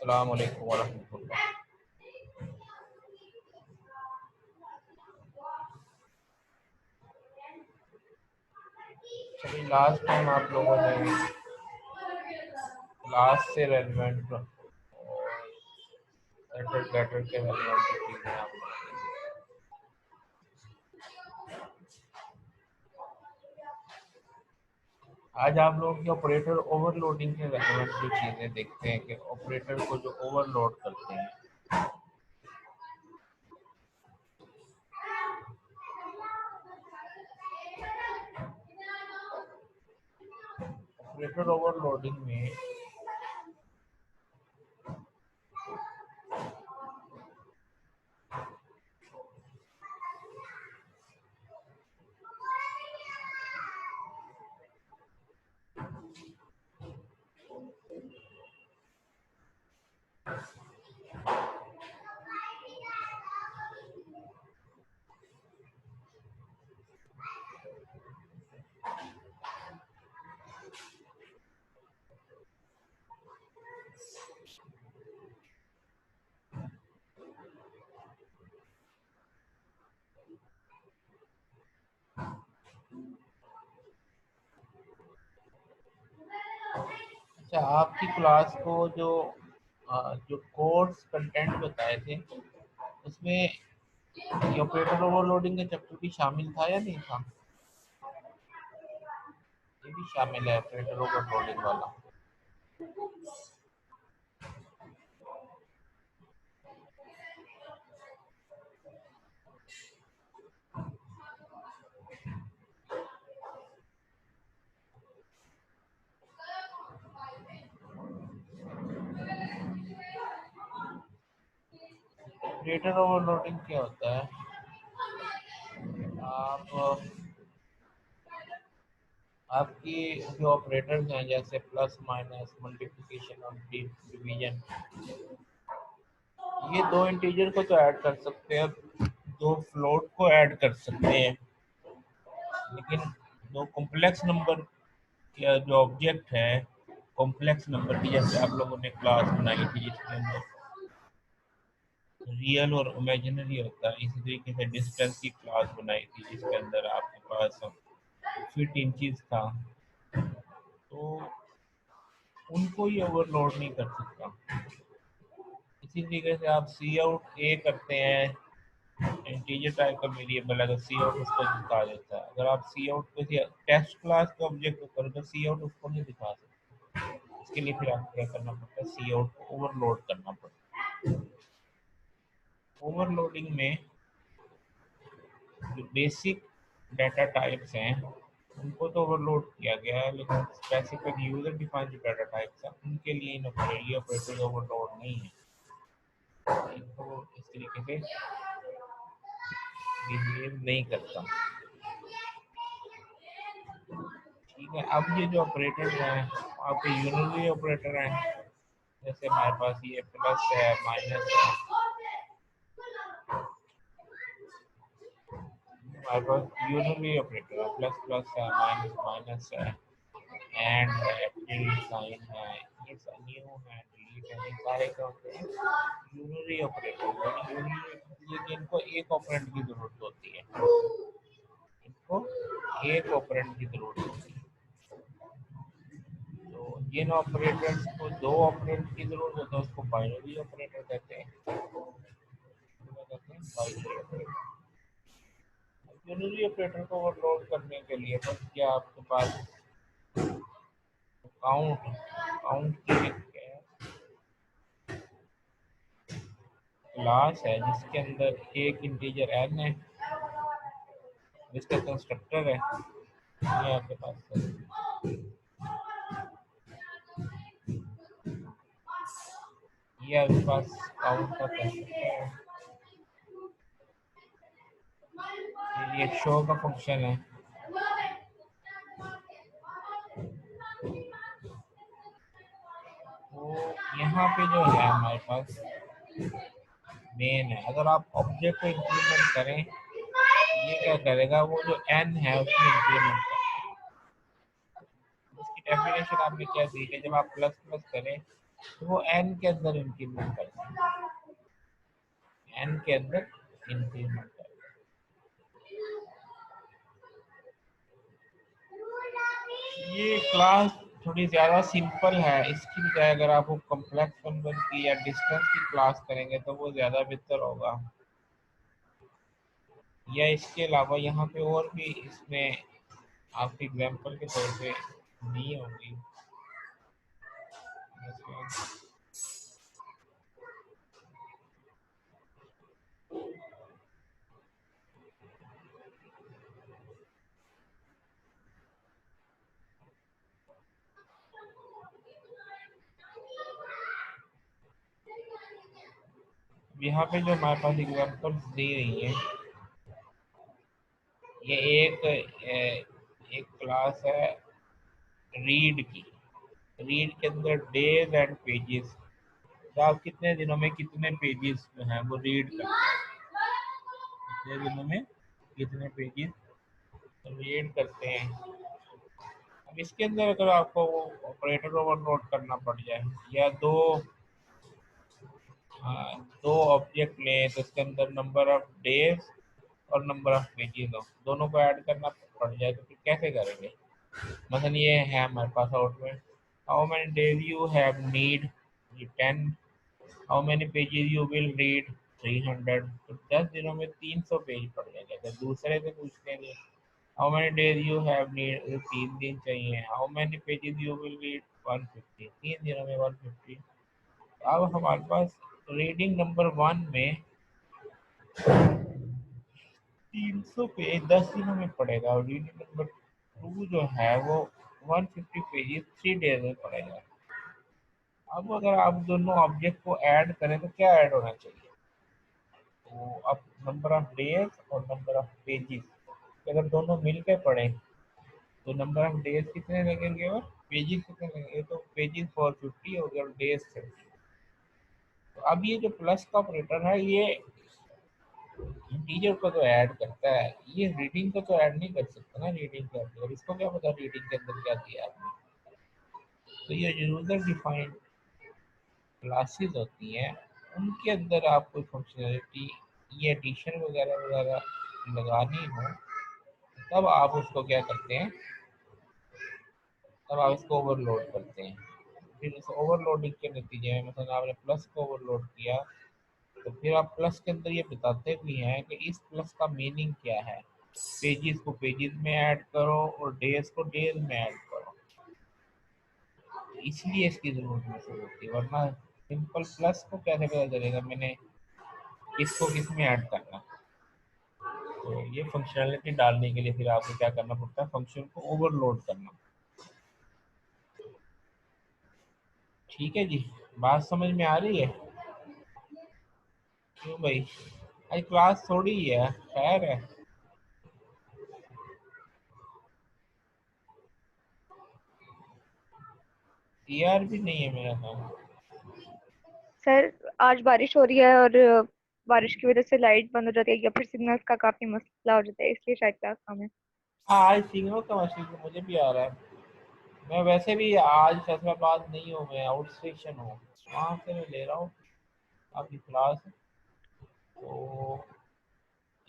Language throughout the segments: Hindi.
अस्सलाम वालेकुम वरहमतुल्लाह। चलिए, लास्ट टाइम आप लोगों ने क्लास से रेलिवेंट और सेटल बैटर के रेलिवेंट चीज़ें आप लोगों ने आज आप लोग के ऑपरेटर ओवरलोडिंग के रेलिवेंट जो चीज़ें देखते हैं कि ऑपरेटर को जो ओवरलोड करते हैं। ऑपरेटर ओवरलोडिंग में अच्छा, आपकी क्लास को जो कोर्स कंटेंट बताए थे उसमें ये ऑपरेटर ओवरलोडिंग का चैप्टर भी शामिल था या नहीं था? ये भी शामिल है ऑपरेटर ओवरलोडिंग वाला। ऑपरेटर ओवरलोडिंग क्या होता है? आप आपकी जो ऑपरेटर्स हैं जैसे प्लस माइनस मल्टीप्लिकेशन और डिवीजन, ये दो इंटीजर को तो ऐड कर सकते हैं, दो फ्लोट को ऐड कर सकते हैं, लेकिन दो कॉम्प्लेक्स नंबर या जो ऑब्जेक्ट है कॉम्प्लेक्स नंबर की, जैसे आप लोगों ने क्लास बनाई थी जिसके अंदर रियल और इमेजिनरी होता है, इसी तरीके से डिस्टेंस की क्लास बनाई थी जिसके अंदर आपके पास फीट इंचज था, तो उनको ये ओवरलोड नहीं कर सकता। इसी तरीके से आप सी आउट ए करते हैं, इंटीजर टाइप का वेरिएबल, अगर सी आउट उसको दिखा देता है, अगर आप सी आउट को टेस्ट क्लास के ऑब्जेक्ट को करो तो सी आउट उसको नहीं दिखा सकते। इसके लिए फिर आपको क्या करना पड़ता है, सी आउट को ओवरलोड करना पड़ता है। ओवरलोडिंग में जो बेसिक डाटा टाइप्स हैं उनको तो ओवरलोड किया गया है, लेकिन स्पेसिफिक यूजर डिफाइंड जो डाटा टाइप्स हैं उनके लिए इन ऑपरेटर ओवरलोड नहीं है, इनको इस तरीके से बिहेव नहीं करता। ठीक है, अब ये जो ऑपरेटर हैं आपके यूनिटरी ऑपरेटर हैं, जैसे हमारे पास ये प्लस है माइनस है, हमारे पास यूनिटरी ऑपरेटर है, प्लस प्लस है माइनस माइनस है, एंड है, टिल्ड साइन है, ये न्यू है, डिलीट है, ये सारे क्या होते हैं यूनिटरी ऑपरेटर। यूनिटरी इनको एक ऑपरेंड की जरूरत होती है, इनको एक ऑपरेंड की जरूरत होती है। तो जिन ऑपरेटर्स को दो ऑपरेंड की जरूरत होता है उसको बाइनरी ऑपरेटर कहते हैं, बाइनरी ऑपरेटर। यूनिटरी ऑपरेटर को ओवरलोड करने के लिए बस क्या आपके पास काउंट काउंट की क्लास है जिसके अंदर एक इंटीजर एन है, जिसका कंस्ट्रक्टर है, ये आपके पास ये आपके पास काउंट का कर सकते हैं। ये शो का फंक्शन है। तो यहाँ पे जो है हमारे पास मेन है, अगर आप ऑब्जेक्ट को इंक्रीमेंट करें, ये क्या करेगा, वो जो एन है उसमें इंक्रीमेंट करेगा। इसकी डेफिनेशन आपने क्या दी है, जब आप प्लस प्लस करें तो वो एन के अंदर इंक्रीमेंट करेगा, एन के अंदर इंक्रीमेंट करेगा। ये क्लास थोड़ी ज़्यादा सिंपल है, इसकी बजाय अगर आप वो कॉम्प्लेक्स नंबर की या डिस्टेंस की क्लास करेंगे तो वो ज़्यादा बेहतर होगा। या इसके अलावा यहाँ पे और भी इसमें आपके एग्जाम्पल के तौर पे दी होंगी। यहाँ पे जो हमारे पास एग्जाम्पल्स दी रही है, ये एक क्लास है रीड की। रीड के अंदर डेज एंड पेजेस, तो आप कितने दिनों में कितने पेजेस जो हैं वो रीड करते हैं, कितने दिनों में कितने पेजेस रीड करते हैं। अब इसके अंदर अगर आपको वो ऑपरेटर ओवरलोड करना पड़ जाए, या दो ऑब्जेक्ट लें तो इसके अंदर नंबर ऑफ डेज और नंबर ऑफ पेजेस हो, दोनों को ऐड करना पड़ जाए तो फिर कैसे करेंगे। मतलब ये है हमारे पास output, how many days you have need 10, how many pages you will read 300, तो 10 दिनों में 300 पेज पड़ जाएंगे। तो दूसरे से पूछते हैं how many days you have need, 3 दिन चाहिए, how many pages you will read 150, 3 दिनों में 150। अब हमारे पास रीडिंग नंबर 1 में 300 पेज 10 दिनों में पड़ेगा, और रीडिंग नंबर 2 जो है वो 150 पेजेस 3 डेज में पड़ेगा। अब अगर आप दोनों ऑब्जेक्ट को ऐड करें तो क्या ऐड होना चाहिए, तो अब नंबर ऑफ डेज और नंबर ऑफ पेजेस अगर दोनों मिल के पढ़ें तो नंबर ऑफ डेज कितने लगेंगे और पेजेस कितने लगेंगे, तो पेजेस 450 हो गया और डेज 30। तो अब ये जो प्लस का ऑपरेटर है ये इंटीजर को तो ऐड करता है, ये रीडिंग को तो ऐड नहीं कर सकता ना रीडिंग के अंदर, इसको क्या पता रीडिंग के अंदर क्या किया आपने। तो ये यूजर डिफाइंड क्लासेस होती हैं, उनके अंदर आप कोई फंक्शनैलिटी ये एडिशन वगैरह वगैरह लगानी हो, तब आप उसको क्या करते हैं, तब आप इसको ओवरलोड करते हैं। फिर इस ओवरलोडिंग के नतीजे में मतलब आपने प्लस को ओवरलोड किया, तो फिर आप प्लस के अंदर ये बताते भी हैं कि इस प्लस का मीनिंग क्या है, पेजेस को पेजेस में ऐड करो और डेज को डेज में ऐड करो, इसलिए इसकी ज़रूरत महसूस होती है, वरना सिंपल प्लस को कैसे पता चलेगा मैंने किसको किस में ऐड करना। तो ये फंक्शनैलिटी डालने के लिए फिर आपको क्या करना पड़ता है, फंक्शन को ओवरलोड करना। ठीक है जी, बात समझ में आ रही है। क्यों भाई, आज क्लास थोड़ी ही है, खैर है। ईआर भी नहीं है मेरा काम। सर आज बारिश हो रही है और बारिश की वजह से लाइट बंद हो जाती है या फिर सिग्नल्स का काफी मसला हो जाता है, इसलिए शायद क्लास कम है। हाँ, आज सिग्नल का मसला तो मुझे भी आ रहा है। मैं वैसे भी आज फैसलाबाद नहीं हूँ, मैं आउट स्टेशन हूँ, वहाँ से मैं ले रहा हूँ आपकी क्लास। तो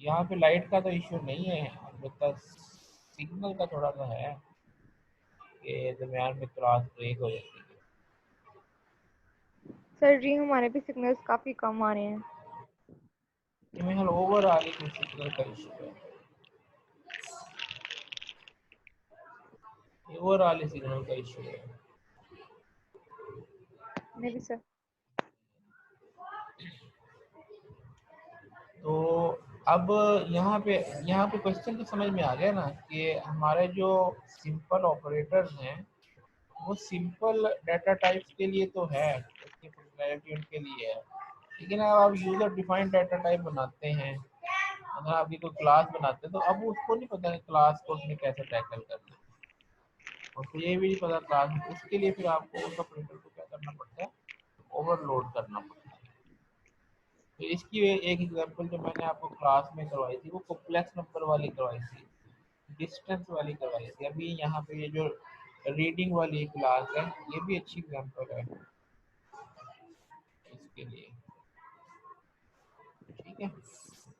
यहाँ पे लाइट का तो इशू नहीं है, अलबत्ता सिग्नल का थोड़ा सा है कि दरमियान में क्लास ब्रेक हो जाती है। सर जी हमारे भी सिग्नल्स काफी कम आ रहे हैं। ये मेरे ओवर आ रही थी, सिग्नल का इशू है, ये ओवर आ रही सिग्नल का इशू है। मे भी सर। तो अब यहाँ पे क्वेश्चन तो समझ में आ गया ना कि हमारे जो सिंपल ऑपरेटर्स हैं वो सिंपल डाटा टाइप्स के लिए तो है, उसके फंक्शनैलिटी उनके लिए है। लेकिन अब आप यूजर डिफाइंड डाटा टाइप बनाते हैं, अगर आपकी कोई क्लास बनाते हैं तो अब उसको नहीं पता है क्लास को उसने कैसे टैकल करना है, उसको ये भी नहीं पता क्लास में, उसके लिए फिर आपको उस ऑपरेटर को क्या करना पड़ता है, ओवरलोड करना पड़ता है। तो इसकी एक एग्जांपल जो मैंने आपको क्लास में करवाई थी वो कॉम्प्लेक्स नंबर वाली करवाई थी, डिस्टेंस वाली करवाई थी। अभी यहाँ पे ये जो रीडिंग वाली क्लास है ये भी अच्छी एग्जांपल है इसके लिए। ठीक है,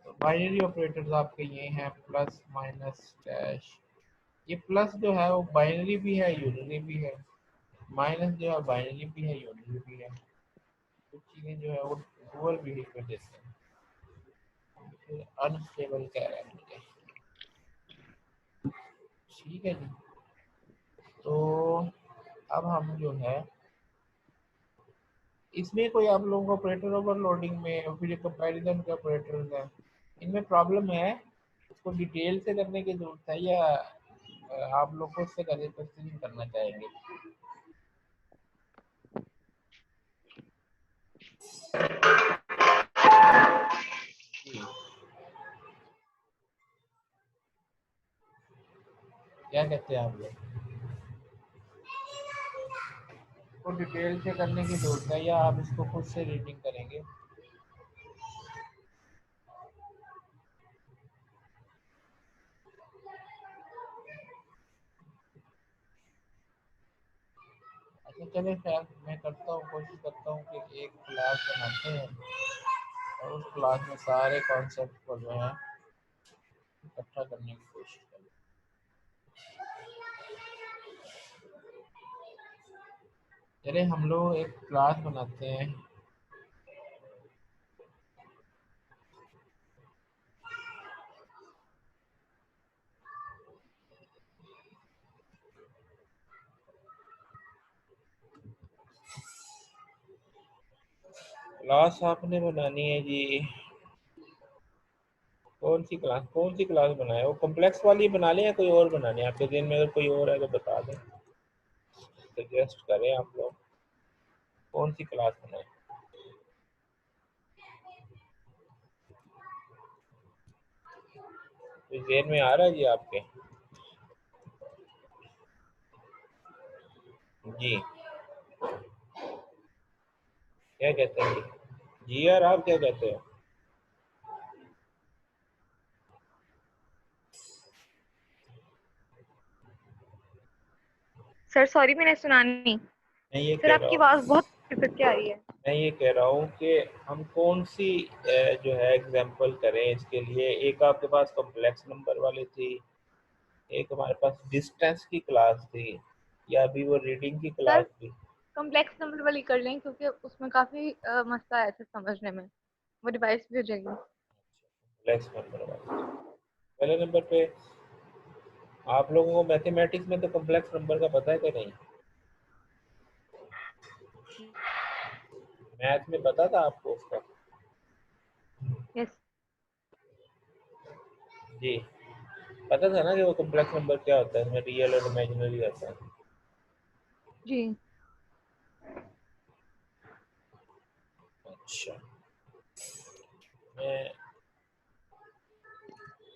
तो बाइनरी ऑपरेटर्स आपके ये हैं प्लस माइनस डैश। ये प्लस जो है वो बाइनरी भी है यूनरी भी है, माइनस जो है बाइनरी भी है यूनरी भी है। कुछ चीज़ें जो है वो डुअल बिहेवियर देते हैं। फिर अनस्टेबल कह रहा है मुझे। ठीक है जी, तो अब हम जो है इसमें कोई आप लोगों को ऑपरेटर ओवरलोडिंग में और फिर कंपैरिजन के ऑपरेटर्स हैं, इनमें प्रॉब्लम है, इसको डिटेल से करने की जरूरत है या आप लोग को उससे कंपेरिजन करना चाहेंगे? जी, क्या कहते हैं आप लोग, इसको डिटेल से करने की जरूरत है या आप इसको खुद से रीडिंग करेंगे? अच्छा चले, खैर मैं करता हूँ, कोशिश करता हूँ कि एक क्लास बनाते हैं और उस क्लास में सारे कॉन्सेप्ट को जो है इकट्ठा करने की कोशिश करें। चले हम लोग एक क्लास बनाते हैं। क्लास आपने बनानी है जी, कौन सी क्लास बनाए, वो कॉम्प्लेक्स वाली बना लें या कोई और बनानी है आपके दिन में? अगर कोई और है तो बता दें, सजेस्ट करें आप लोग, कौन सी क्लास बनाए? तो जेन में आ रहा है जी आपके? जी, क्या कहते हैं जी यार, आप क्या कहते हो? सर सॉरी, मैंने सुना नहीं। मैं ये सर कह रहा आपकी हूँ आवाज बहुत कट के आ रही है। मैं ये कह रहा हूँ कि हम कौन सी जो है एग्जांपल करें इसके लिए। एक आपके पास कॉम्प्लेक्स नंबर वाली थी, एक हमारे पास डिस्टेंस की क्लास थी, या अभी वो रीडिंग की सर क्लास थी? कॉम्प्लेक्स नंबर वाली कर लें, क्योंकि उसमें काफी मसला आया था समझने में। वो डिवाइस भी हो जाएगी। कॉम्प्लेक्स नंबर वाली पहले नंबर पे। आप लोगों को मैथमेटिक्स में तो कॉम्प्लेक्स नंबर का पता है कि नहीं? मैथ में पता था आपको उसका? यस। जी, पता था ना कि वो कॉम्प्लेक्स नंबर क्या होता है, इसमें रियल और इमेजिनरी होता है। जी। अच्छा, मैं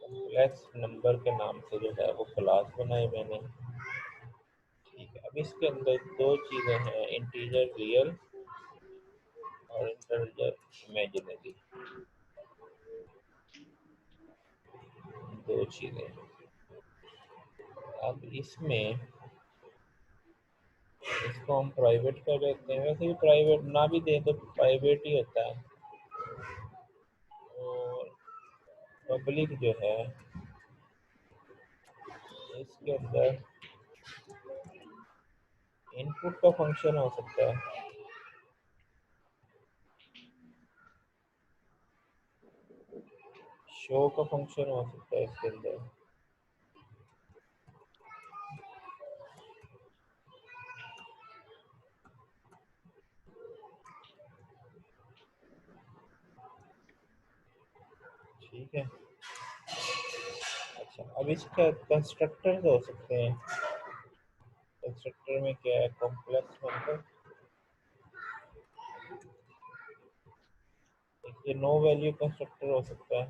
कॉम्प्लेक्स नंबर के नाम से जो है वो क्लास बनाई मैंने। ठीक है, अब इसके अंदर दो चीज़ें हैं, इंटीजर रियल और इंटीजर इमेजिनरी, दो चीज़ें। अब इसमें इसको हम प्राइवेट कर देते हैं, वैसे भी प्राइवेट ना भी दें तो प्राइवेट ही होता है। और पब्लिक जो है इसके अंदर इनपुट का फंक्शन हो सकता है, शो का फंक्शन हो सकता है इसके अंदर। ठीक है, अच्छा अब इसका कंस्ट्रक्टर हो सकते हैं। कंस्ट्रक्टर में क्या है, कॉम्प्लेक्स नंबर ये नो वैल्यू कंस्ट्रक्टर हो सकता है,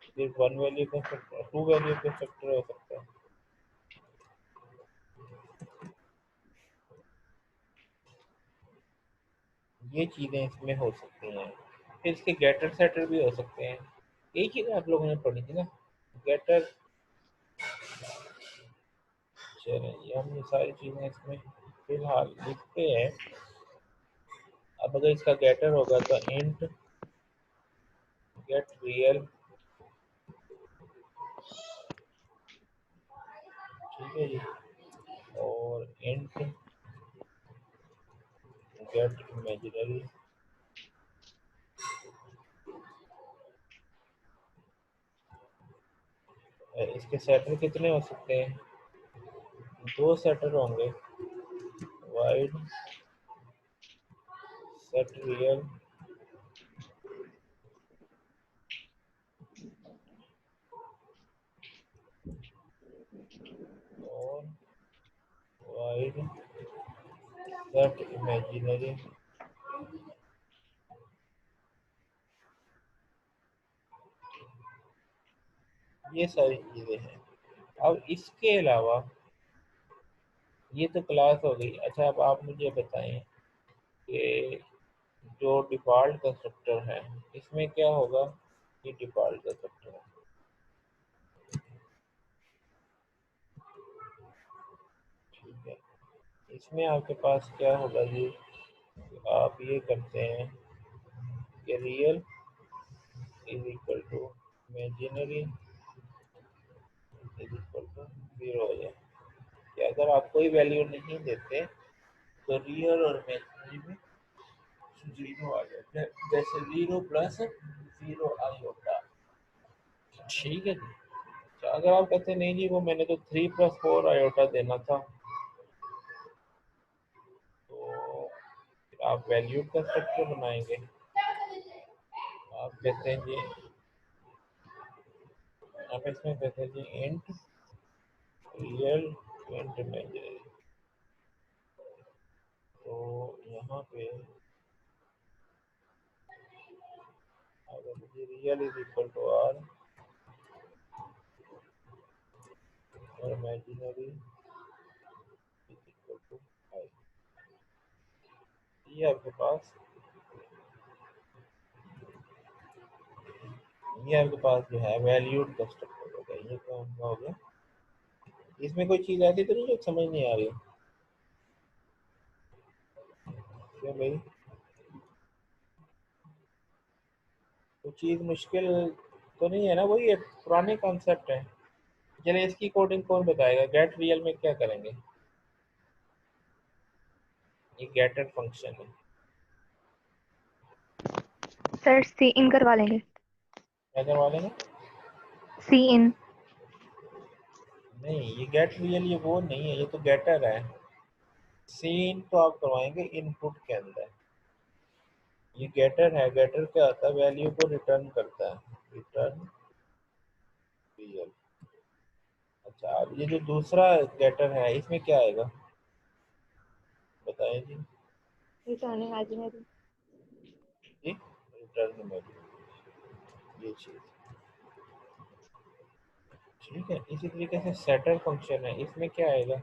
सिर्फ one value constructor, two value constructor हो सकता है। ये चीज़ें इसमें हो सकती हैं। फिर इसके गेटर सेटर भी हो सकते हैं। यही चीज़ें आप लोगों ने पढ़ी थी ना, गेटर। चलिए ये हम ये सारी चीज़ें इसमें फिलहाल लिखते हैं। अब अगर इसका गेटर होगा तो इंट गेट रियल, ठीक है जी, और इंट गेट इमेजिनरी। इसके सेटर कितने हो सकते हैं? दो सेटर होंगे, वाइड सेट रियल और वाइड सेट इमेजिनरी। ये सारी चीज़ें हैं। अब इसके अलावा ये तो क्लास हो गई। अच्छा अब आप मुझे बताएं कि जो डिफ़ॉल्ट कंस्ट्रक्टर है इसमें क्या होगा? ये डिफ़ॉल्ट कंस्ट्रक्टर है, ठीक है। इसमें आपके पास क्या होगा जी? आप ये करते हैं कि real is equal to imaginary is equal to zero हो जाए, कि अगर आप कोई वैल्यू नहीं देते तो रियल और इमेजिनरी में ज़ीरो आ जाता है, जैसे ज़ीरो प्लस ज़ीरो आयोटा, ठीक है जी। तो अगर आप कहते हैं नहीं जी वो मैंने तो 3 + 4 आयोटा देना था, तो फिर आप वैल्यू कंस्ट्रक्टर बनाएंगे। आप कहते हैं जी, आप इसमें कहते हैं जी इंट रियल इंट इमेजिनरी। तो यहाँ पे अगर मुझे real is equal to R और imaginary is equal to I, ये आपके पास जो है वैल्यूड कंस्ट्रक्टर हो गया। ये काम का हो गया। इसमें कोई चीज़ ऐसी तो नहीं जो समझ नहीं आ रही? क्यों भाई, कोई चीज़ मुश्किल तो नहीं है ना? वही है, पुराने कॉन्सेप्ट है। चलिए इसकी कोडिंग कौन बताएगा? गेट रियल में क्या करेंगे? ये गेटर फंक्शन है। सर सी इन करवा लेंगे। क्या करवा लेंगे? सी इन। नहीं ये गेट रियल ये वो नहीं है, ये तो गेटर है। सीन तो आप करवाएंगे इनपुट के अंदर। ये गेटर है। गेटर क्या होता है? वैल्यू को रिटर्न करता है, रिटर्न रियल। अच्छा अब ये जो दूसरा गेटर है इसमें क्या आएगा बताएं जी? Return imaginary. जी रिटर्न में ये चीज़, ठीक है। इसी तरीके से सेटर फंक्शन है, इसमें क्या आएगा?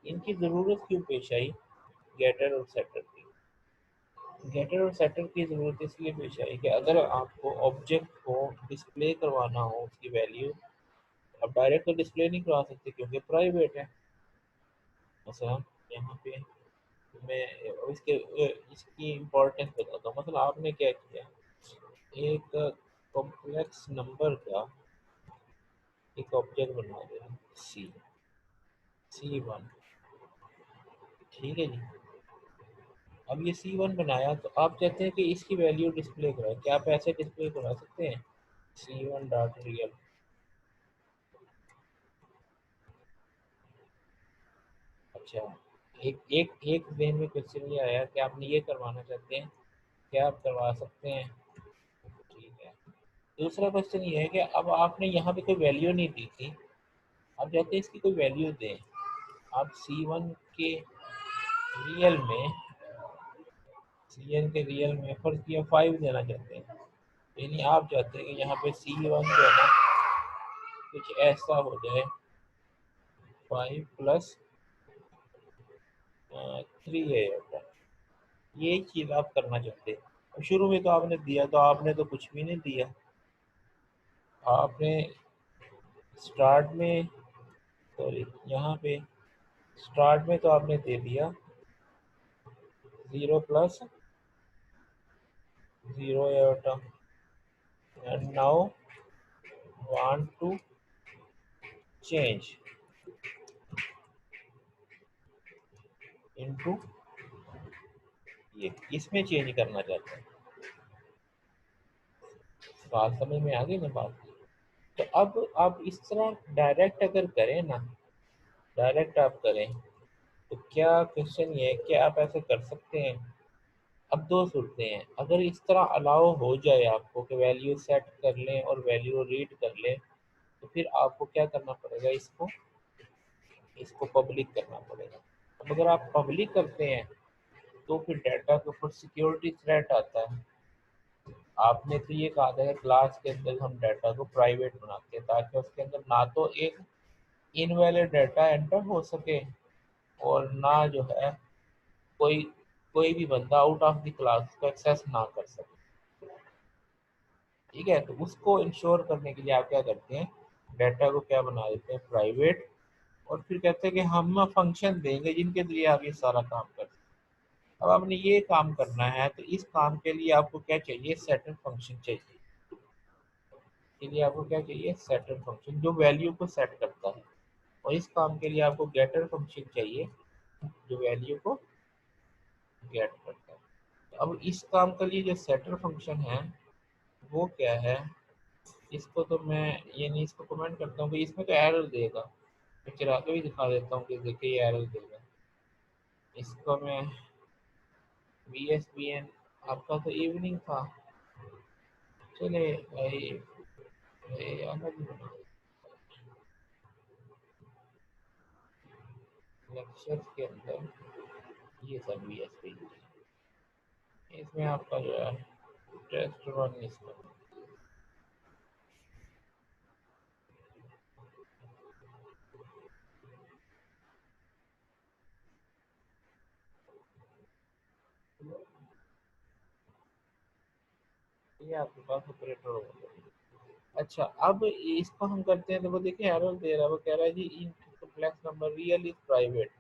इनकी ज़रूरत क्यों पेश आई गेटर और सेटर की? गेटर और सेटर की ज़रूरत इसलिए पेश आई कि अगर आपको ऑब्जेक्ट को डिस्प्ले करवाना हो उसकी वैल्यू, अब डायरेक्ट तो डिस्प्ले नहीं करवा सकते क्योंकि प्राइवेट है। मतलब यहाँ पे मैं अब इसकी इम्पोर्टेंस बताता हूँ। मतलब आपने क्या किया, एक कॉम्प्लेक्स नंबर का एक ऑब्जेक्ट बना दिया सी वन, ठीक है जी। अब ये सी वन बनाया तो आप चाहते हैं कि इसकी वैल्यू डिस्प्ले कराए, क्या आप ऐसे डिस्प्ले करा सकते हैं? C1 dot real. अच्छा एक एक एक जहन में क्वेश्चन ये आया कि आपने ये करवाना चाहते हैं, क्या आप करवा सकते हैं? ठीक है। दूसरा क्वेश्चन ये है कि अब आपने यहाँ पे कोई वैल्यू नहीं दी थी, आप चाहते हैं इसकी कोई वैल्यू दें। आप सी वन के रियल में Cn के रियल में फर्ज किया 5 देना चाहते हैं, यानी आप चाहते हैं कि यहाँ पे C1 जो है ना कुछ ऐसा हो जाए 5 प्लस 3 है, ये चीज़ आप करना चाहते हैं। अब शुरू में तो आपने दिया, तो आपने तो कुछ भी नहीं दिया, आपने स्टार्ट में, सॉरी यहाँ पे स्टार्ट में तो आपने दे दिया 0 plus 0 eta, and now want to change into, ये इसमें चेंज करना चाहते हैं। बात समझ में आ गई ना बात? तो अब आप इस तरह डायरेक्ट अगर करें ना, डायरेक्ट आप करें तो क्या क्वेश्चन ये है कि आप ऐसे कर सकते हैं। अब दो सूरतें हैं, अगर इस तरह अलाउ हो जाए आपको कि वैल्यू सेट कर लें और वैल्यू रीड कर लें, तो फिर आपको क्या करना पड़ेगा, इसको इसको पब्लिक करना पड़ेगा। अब अगर आप पब्लिक करते हैं तो फिर डाटा के ऊपर सिक्योरिटी थ्रेट आता है। आपने तो ये कहा था कि क्लास के अंदर हम डाटा को प्राइवेट बनाते हैं ताकि उसके अंदर ना तो एक इनवैलिड डाटा एंटर हो सके और ना जो है कोई कोई भी बंदा आउट ऑफ द क्लास को एक्सेस ना कर सके। ठीक है, तो उसको इंश्योर करने के लिए आप क्या करते हैं, डाटा को क्या बना देते हैं, प्राइवेट, और फिर कहते हैं कि हम फंक्शन देंगे जिनके जरिए आप ये सारा काम कर सकते हैं। अब आपने ये काम करना है तो इस काम के लिए आपको क्या चाहिए, सेटल फंक्शन चाहिए। के लिए आपको क्या चाहिए, सेटल फंक्शन जो वैल्यू को सेट करता है, और इस काम के लिए आपको गेटर फंक्शन चाहिए जो वैल्यू को गेट करता है। तो अब इस काम के लिए जो सेटल फंक्शन है वो क्या है, इसको तो मैं ये नहीं, इसको कमेंट करता हूँ कि इसमें तो एरर देगा, मैं चला के भी दिखा देता हूँ कि देखिए ये एरर देगा। इसको मैं VSBN, आपका तो इवनिंग था, चले भाई अलग बना लेक्चर के अंदर ये सब VSBN, इसमें आपका जो है टेस्ट 1 इसका ये आपके पास ऑपरेटर होगा। अच्छा, अब इसको हम करते हैं तो वो देखिए एरर दे रहा है, वो कह रहा है जी in complex number real is private,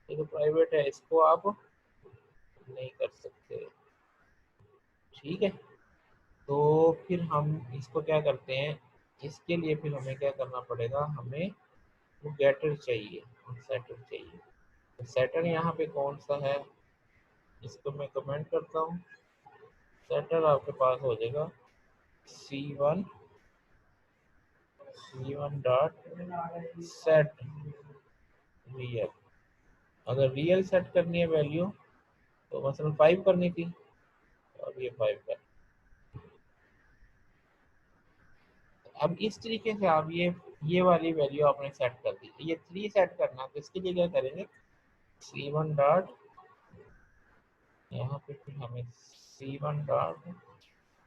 ये तो प्राइवेट है, इसको आप नहीं कर सकते। ठीक है, तो फिर हम इसको क्या करते हैं, इसके लिए फिर हमें क्या करना पड़ेगा, हमें वो गेटर चाहिए और सेटर चाहिए। तो सेटर यहाँ पे कौन सा है, इसको मैं कमेंट करता हूँ। सेटर आपके पास हो जाएगा C1 डॉट सेट रियल। अगर रियल सेट करनी है वैल्यू तो मसलन 5 करनी थी, तो अब ये 5 कर। अब इस तरीके से आप ये वाली वैल्यू आपने सेट कर दी, ये 3 सेट करना है, तो इसके लिए क्या करेंगे, C1 डॉट, यहाँ पे फिर हमें C1 डॉट,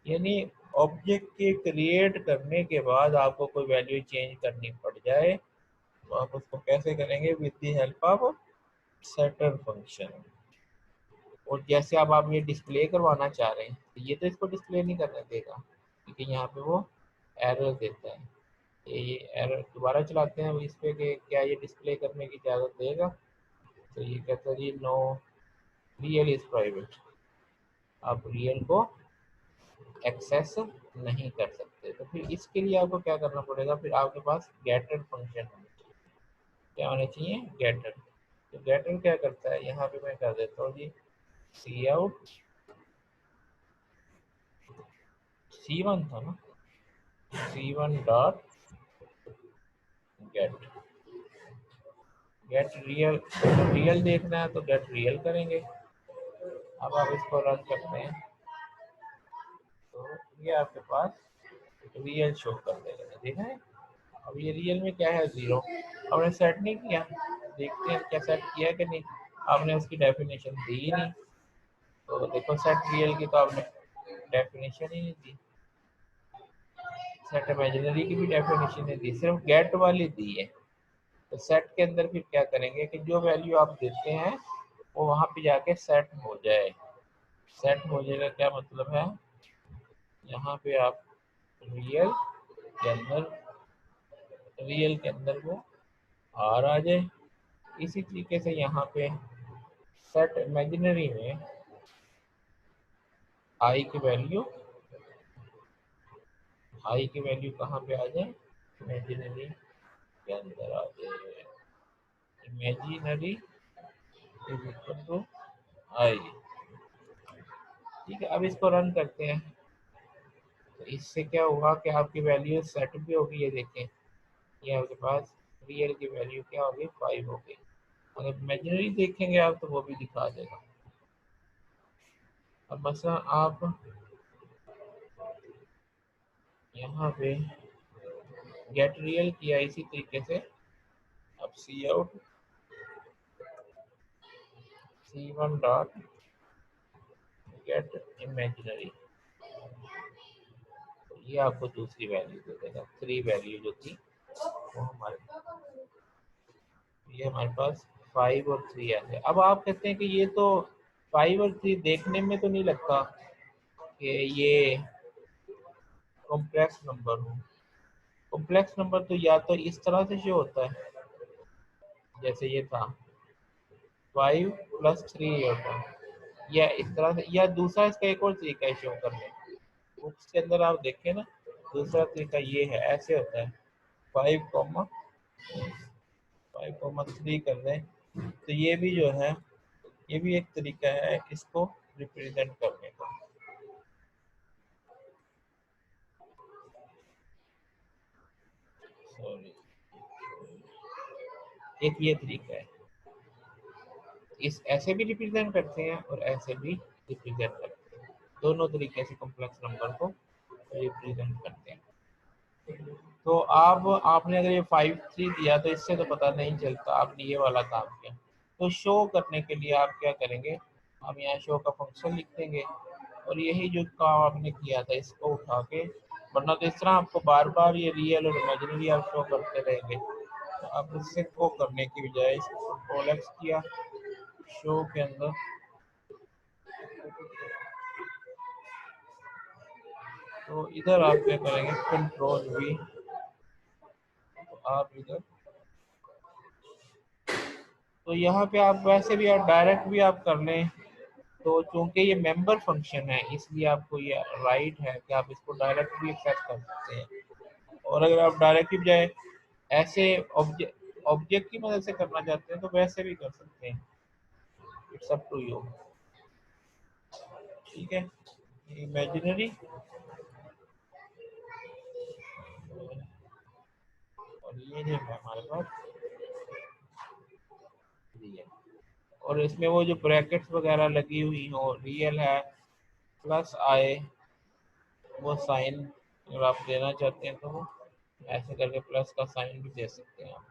यानी ऑब्जेक्ट के क्रिएट करने के बाद आपको कोई वैल्यू चेंज करनी पड़ जाए तो आप उसको कैसे करेंगे, with the help of setter function. और जैसे अब आप ये डिस्प्ले करवाना चाह रहे हैं तो ये तो इसको डिस्प्ले नहीं करने देगा क्योंकि यहाँ पे वो एरर देता है। ये एरर दोबारा चलाते हैं इस पे कि क्या ये डिस्प्ले करने की इजाज़त देगा, तो ये कहता है जी नो रियल इज़ प्राइवेट, आप रियल को एक्सेस नहीं कर सकते। तो फिर इसके लिए आपको क्या करना पड़ेगा, फिर आपके पास गेटर फंक्शन होना चाहिए। क्या होना चाहिए, गेटर। तो गेटर क्या करता है, यहाँ पे मैं कर देता हूँ जी सी आउट, C1 था ना, C1 dot gate, get real, real देखना है तो गेट रियल करेंगे। अब आप इसको रन करते हैं तो ये आपके पास रियल शो कर देगा, देखा है। अब ये रियल में क्या है, 0, हमने सेट नहीं किया, देखते हैं क्या सेट किया कि नहीं। आपने उसकी डेफिनेशन दी ही नहीं, तो देखो सेट रियल की तो आपने डेफिनेशन ही नहीं दी, सेट इमेजिनरी की भी डेफिनेशन नहीं दी, सिर्फ गेट वाली दी है। तो सेट के अंदर फिर क्या करेंगे कि जो वैल्यू आप देते हैं वो वहाँ पे जाके सेट हो जाए। सेट हो जाएगा क्या मतलब है, यहाँ पे आप रियल के अंदर वो आर आ जाए। इसी तरीके से यहाँ पे सेट इमेजिनरी में आई की वैल्यू कहाँ पे आ जाए, इमेजिनरी के अंदर आ जाए। इमेजिनरी इज इक्वल टू आई। ठीक है, अब इसको रन करते हैं। तो इससे क्या होगा कि आपकी वैल्यू सेट भी होगी, ये देखें, ये आपके पास रियल की वैल्यू क्या होगी, 5 होगी। अगर इमेजिनरी देखेंगे आप तो वो भी दिखा देगा। अब मसला आप यहाँ पे गेट रियल किया इसी तरीके से, अब cout C1 dot get imaginary, तो ये आपको दूसरी वैल्यू दे देगा, 3 वैल्यू जो थी वो ये हमारे पास 5 और 3 ऐसे। अब आप कहते हैं कि ये तो 5 और 3 देखने में तो नहीं लगता कि ये कॉम्प्लेक्स नंबर हो। कॉम्प्लेक्स नंबर तो या तो इस तरह से शो होता है जैसे ये था 5 + 3 होता है, या इस तरह से, या दूसरा इसका एक और तरीका है शो करने, बुक्स के अंदर आप देखें ना, दूसरा तरीका ये है, ऐसे होता है 5,3 कर दें, तो ये भी जो है ये भी एक तरीका है इसको रिप्रेजेंट करने का। सॉरी, एक ये तरीका है, इस ऐसे भी रिप्रेजेंट करते हैं और ऐसे भी रिप्रेजेंट करते हैं, दोनों तरीके से कॉम्प्लेक्स नंबर को रिप्रेजेंट करते हैं। तो आप आपने अगर ये 5,3 दिया तो इससे तो पता नहीं चलता आपने ये वाला काम किया। तो शो करने के लिए आप क्या करेंगे, हम यहाँ शो का फंक्शन लिख देंगे और यही जो काम आपने किया था इसको उठा के, वरना तो इस तरह आपको बार बार ये रियल और इमेजिनरी आप शो करते रहेंगे। तो आप इससे को करने की बजाय इसको कंट्रोल एक्स किया शो के अंदर, तो इधर आप क्या करेंगे कंट्रोल वी, तो आप इधर, तो यहाँ पे आप वैसे भी आप डायरेक्ट भी आप कर लें, तो चूंकि ये मेंबर फंक्शन है इसलिए आपको ये राइट है कि आप इसको डायरेक्ट भी एक्सेस कर सकते हैं। और अगर आप डायरेक्ट की बजाय ऐसे ऑब्जेक्ट की मदद से करना चाहते हैं तो वैसे भी कर सकते हैं, इट्स अप टू यू। ठीक है, इमेजिनरी और ये जो है हमारे पास रियल, और इसमें वो जो ब्रैकेट्स वगैरह लगी हुई हो रियल है प्लस आए, वो साइन अगर आप देना चाहते हैं तो वो ऐसे करके प्लस का साइन भी दे सकते हैं आप।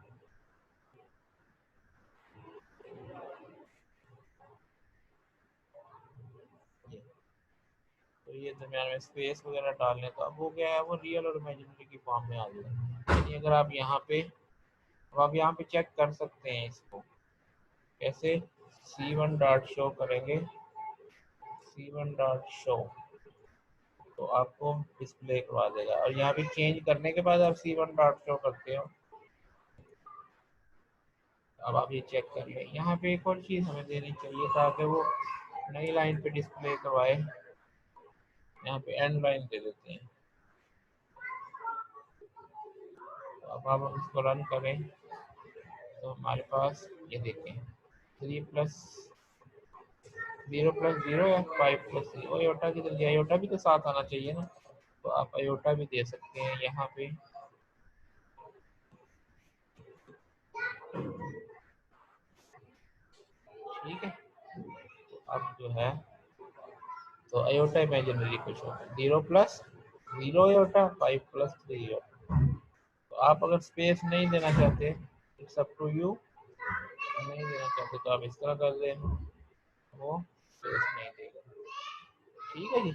तो ये दरम्यान में स्पेस वगैरह डालने, तो अब वो क्या है, वो रियल और इमेजिनरी की फॉर्म में आ जाएगा। यानी अगर आप यहाँ पे, अब आप यहाँ पे चेक कर सकते हैं इसको कैसे, C1 डॉट शो करेंगे, C1 डॉट शो, तो आपको डिस्प्ले करवा देगा। और यहाँ पे चेंज करने के बाद आप C1 डॉट शो करते हो। अब आप ये चेक कर लें, यहाँ पे एक और चीज़ हमें देनी चाहिए ताकि वो नई लाइन पे डिस्प्ले करवाए, यहाँ पे एंड लाइन दे देते हैं। तो अब आप इसको रन करें तो हमारे पास ये देखें 3 + 0 या 5 + 0, अयोटा की जल्दी, अयोटा भी तो साथ आना चाहिए ना, तो आप अयोटा भी दे सकते हैं यहाँ पे। ठीक है, तो अब जो है तो अयोटा इमेजिनरी कुछ हो 0 + 0 अयोटा, 5 + 3 अयोटा। तो आप अगर स्पेस नहीं देना चाहते, इट्स अप टू यू, नहीं देना चाहते तो आप इस तरह कर दें, वो स्पेस नहीं देगा। ठीक है जी,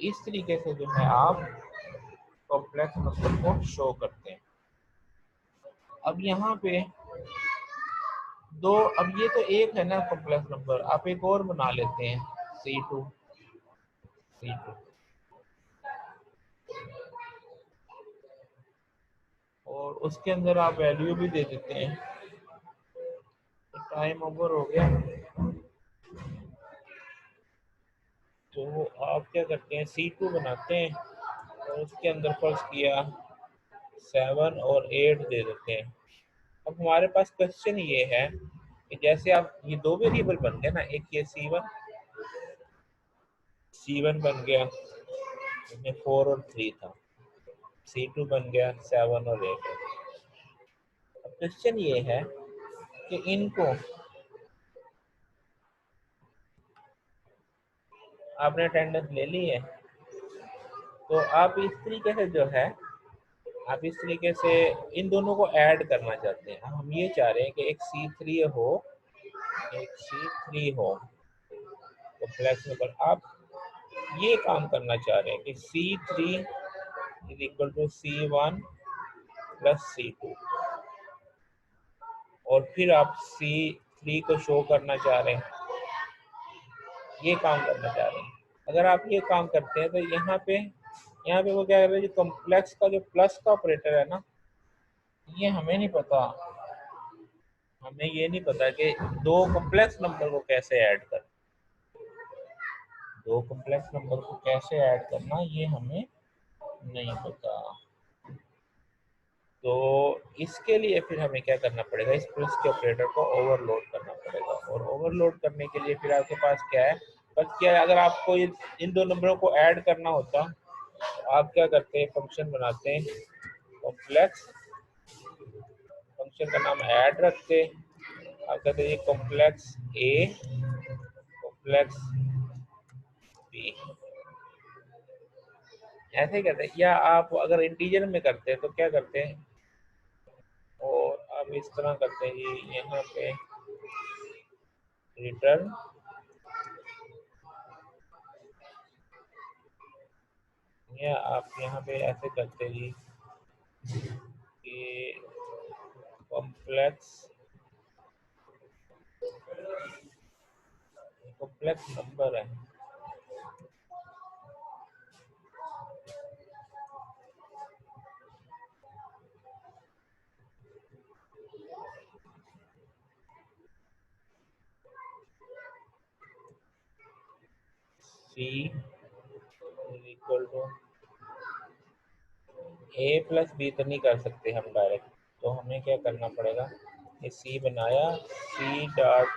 इस तरीके से जो है आप कॉम्प्लेक्स नंबर को शो करते हैं। अब यहाँ पे दो, अब ये तो एक है ना कॉम्प्लेक्स नंबर, आप एक और बना लेते हैं C2। C2 और उसके अंदर आप वैल्यू भी दे देते हैं। टाइम ओवर हो गया, तो आप क्या करते हैं C2 बनाते हैं और उसके अंदर फर्ज किया 7 और 8 दे देते हैं। अब हमारे पास क्वेश्चन ये है कि जैसे आप ये दो वेरिएबल बन गए ना, एक ये C1 बन गया, इसमें 4 और 3 था, C2 बन गया 7 और 8 है। अब क्वेश्चन ये है कि इनको आपने अटेंडेंस ले ली है, तो आप इस तरीके से जो है, आप इस तरीके से इन दोनों को ऐड करना चाहते हैं। हम ये चाह रहे हैं कि एक C3 हो, एक C3 हो कॉम्प्लेक्स नंबर। आप ये काम करना चाह रहे हैं कि C3 is equal to C1 plus C2, और फिर आप C3 को शो करना चाह रहे हैं, ये काम करना चाह रहे हैं। अगर आप ये काम करते हैं तो यहाँ पे वो क्या कर रहे हैं, जो कॉम्प्लेक्स का जो प्लस का ऑपरेटर है ना, ये हमें नहीं पता, हमें ये नहीं पता कि दो कॉम्प्लेक्स नंबर को कैसे ऐड करना, दो कॉम्प्लेक्स नंबर को कैसे ऐड करना ये हमें नहीं पता। तो इसके लिए फिर हमें क्या करना पड़ेगा, इस प्लस के ऑपरेटर को ओवरलोड करना पड़ेगा। और ओवरलोड करने के लिए फिर आपके पास क्या है, बस क्या है, अगर आपको इन दो नंबरों को ऐड करना होता तो आप क्या करते हैं, फंक्शन बनाते हैं कॉम्प्लेक्स, फंक्शन का नाम ऐड रखते, आप कहते हैं कॉम्प्लेक्स ए कॉम्प्लेक्स बी, ऐसे कहते हैं। या आप अगर इंटीजर में करते हैं तो क्या करते हैं, और आप इस तरह करते हैं जी, यहाँ पे रिटर्न, या आप यहाँ पे ऐसे करते हैं जी कि कॉम्प्लेक्स कॉम्प्लेक्स नंबर है, C is equal to A plus B तो नहीं कर सकते हम डायरेक्ट, तो हमें क्या करना पड़ेगा, ये C बनाया, C dot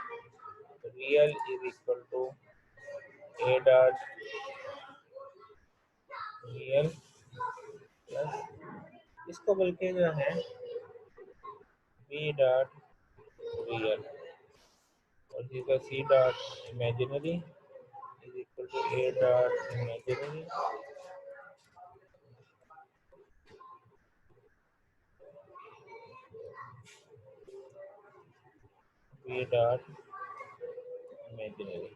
real is equal to A dot real plus, इसको बल्कि जो है B डॉट रियल, और जिसका C dot imaginary is equal to A dot imaginary, B dot imaginary.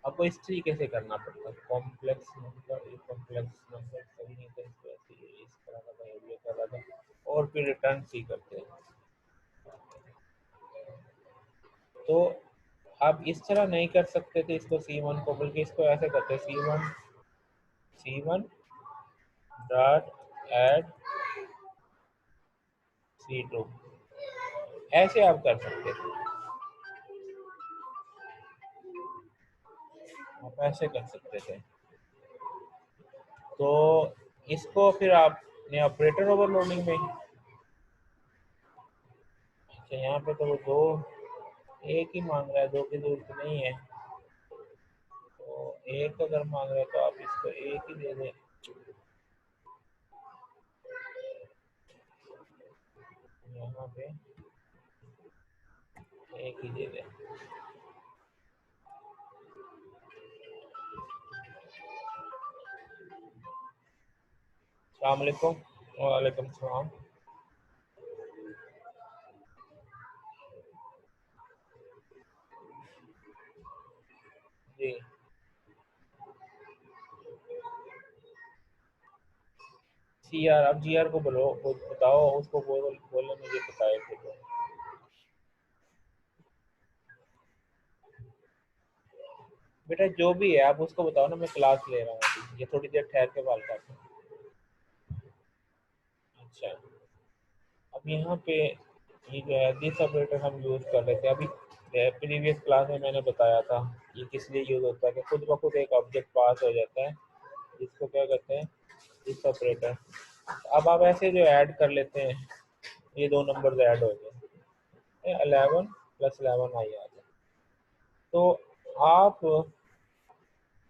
आपको इस तरीके से करना पड़ता है, कॉम्प्लेक्स नंबर, एक कॉम्प्लेक्स नंबर सही नहीं था, इसको ऐसे इस तरह का बिहेवियर कर रहा था, और फिर रिटर्न सी करते हैं। तो आप इस तरह नहीं कर सकते थे इसको C1 को, बल्कि इसको ऐसे करते C1 डॉट एड C2, ऐसे आप कर सकते थे, आप ऐसे कर सकते थे। तो इसको फिर आपने ऑपरेटर ओवरलोडिंग में, अच्छा यहाँ पे तो वो दो एक ही मांग रहा है, दो की जरूरत नहीं है, तो एक अगर मांग रहे हैं तो आप इसको एक ही दे दें, यहाँ पे एक ही दे दें। अस्सलाम वालेकुम। वालेकुम सलाम। जी सी आर, अब जी आर को बोलो, बताओ उसको, बोलो मुझे बताए फिर वो। बेटा जो भी है आप उसको बताओ ना, मैं क्लास ले रहा हूँ अभी, ये थोड़ी देर ठहर के बाल काटूं। अच्छा, अब यहाँ पे ये जो है दिस ऑपरेटर हम यूज़ कर रहे थे अभी। प्रीवियस क्लास में मैंने बताया था ये किस लिए यूज़ होता है, कि खुद ब खुद एक ऑब्जेक्ट पास हो जाता है, जिसको क्या कहते हैं, दिस ऑपरेटर। अब आप ऐसे जो ऐड कर लेते हैं, ये दो नंबर ऐड हो गए, 11 + 11 आई आ जाए। तो आप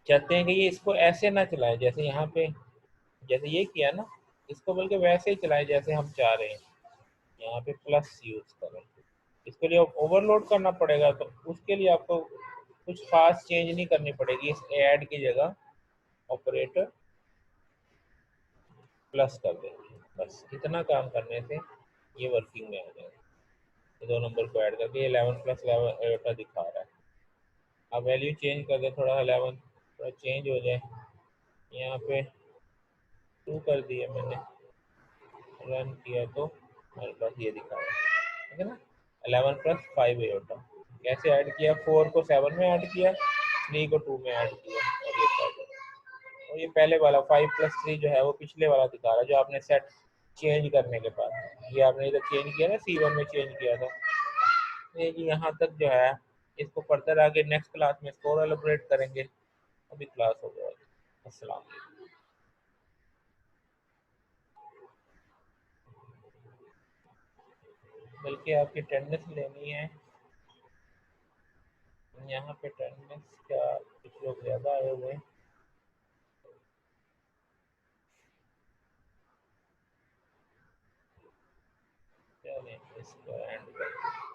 चाहते हैं कि ये इसको ऐसे ना चलाए जैसे यहाँ पे, जैसे ये किया ना, इसको बल्कि वैसे ही चलाए जैसे हम चाह रहे हैं, यहाँ पे प्लस यूज़ करें। इसके लिए ओवरलोड करना पड़ेगा, तो उसके लिए आपको कुछ खास चेंज नहीं करनी पड़ेगी, इस ऐड की जगह ऑपरेटर प्लस कर देंगे, बस इतना काम करने से ये वर्किंग में आ जाएगा। ये दो नंबर को ऐड करके 11 + 11 दिखा रहा है। अब वैल्यू चेंज कर दे, थोड़ा 11 थोड़ा चेंज हो जाए, यहाँ पे 2 कर दिया मैंने, रन किया तो हमारे पास ये दिखा रहा है, ठीक है ना। 11 + 5 कैसे ऐड किया, 4 को 7 में ऐड किया, 3 को 2 में ऐड किया, और ये 5 है। और ये पहले वाला 5 + 3 जो है वो पिछले वाला दिखा रहा है, जो आपने सेट चेंज करने के बाद, ये आपने इधर चेंज किया ना, C1 में चेंज किया था। ये जी यहाँ तक जो है, इसको फर्दर आगे नेक्स्ट क्लास में इसको और एलोबरेट करेंगे। अभी क्लास हो जाएगी। अस्सलाम। बल्कि आपकी अटेंडेंस लेनी है यहाँ पे, अटेंडेंस क्या कुछ लोग ज़्यादा आए हुए हैं। चलिए इसको एंड कर